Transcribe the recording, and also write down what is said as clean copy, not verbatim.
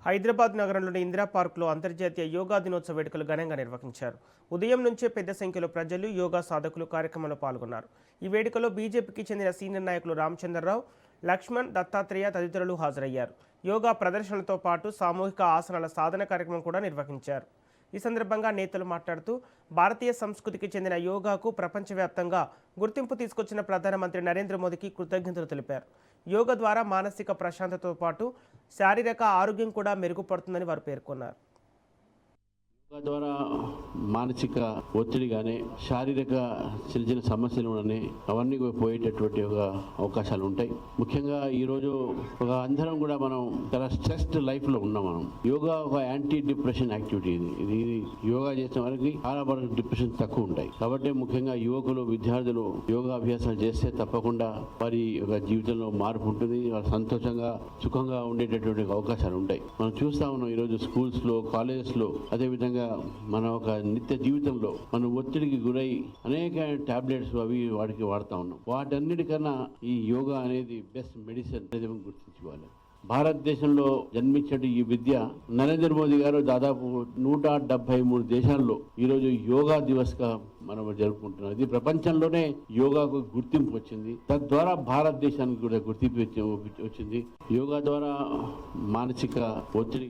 హైదరాబాద్ నగరంలోని ఇందిరా పార్కులో అంతర్జాతీయ యోగా దినోత్సవ వేడుకలు ఘనంగా నిర్వహించారు. ఉదయం నుంచే పెద్ద సంఖ్యలో ప్రజలు, యోగా సాధకులు కార్యక్రమంలో పాల్గొన్నారు. ఈ వేడుకలో బీజేపీకి చెందిన సీనియర్ నాయకులు రామచంద్రరావు, లక్ష్మణ్, దత్తాత్రేయ తదితరులు హాజరయ్యారు. యోగా ప్రదర్శనలతో పాటు సామూహిక ఆసనాల సాధన కార్యక్రమం కూడా నిర్వహించారు. ఈ సందర్భంగా నేతలు మాట్లాడుతూ భారతీయ సంస్కృతికి చెందిన యోగాకు ప్రపంచవ్యాప్తంగా గుర్తింపు తీసుకొచ్చిన ప్రధానమంత్రి నరేంద్ర మోదీకి కృతజ్ఞతలు తెలిపారు. యోగా ద్వారా మానసిక ప్రశాంతతతో పాటు శారీరక ఆరోగ్యం కూడా మెరుగుపడుతుందని వారు పేర్కొన్నారు. యోగా ద్వారా మానసిక ఒత్తిడి కానీ శారీరక చిన్న చిన్న సమస్యలు కానీ అవన్నీ పోయేటటువంటి ఒక అవకాశాలు ఉంటాయి. ముఖ్యంగా ఈరోజు ఒక అందరం కూడా మనం చాలా స్ట్రెస్డ్ లైఫ్లో ఉన్నాం. మనం యోగా ఒక యాంటీ డిప్రెషన్ యాక్టివిటీ. ఇది యోగా చేసిన వారికి చాలా వరకు డిప్రెషన్ తక్కువ ఉంటాయి. కాబట్టి ముఖ్యంగా యువకులు, విద్యార్థులు యోగా అభ్యాసాలు చేస్తే తప్పకుండా వారి ఒక జీవితంలో మార్పు ఉంటుంది. వాళ్ళు సంతోషంగా, సుఖంగా ఉండేటటువంటి అవకాశాలు ఉంటాయి. మనం చూస్తా ఉన్నాం ఈరోజు స్కూల్స్లో, కాలేజెస్లో, అదేవిధంగా మన ఒక నిత్య జీవితంలో మనం ఒత్తిడికి గురై అనేక టాబ్లెట్స్ అవి వాడికి వాడుతూ ఉన్నాం. వాటన్నిటికన్నా ఈ యోగా అనేది బెస్ట్ మెడిసిన్ అనేది గుర్తించుకోవాలి. భారతదేశంలో జన్మించే ఈ విద్య నరేంద్ర మోదీ గారు దాదాపు 173 దేశాల్లో ఈరోజు యోగా దివస్ గా మనం జరుపుకుంటున్నాం. ఇది ప్రపంచంలోనే యోగాకు గుర్తింపు వచ్చింది. తద్వారా భారతదేశానికి కూడా గుర్తింపు వచ్చింది. యోగా ద్వారా మానసిక ఒత్తిడి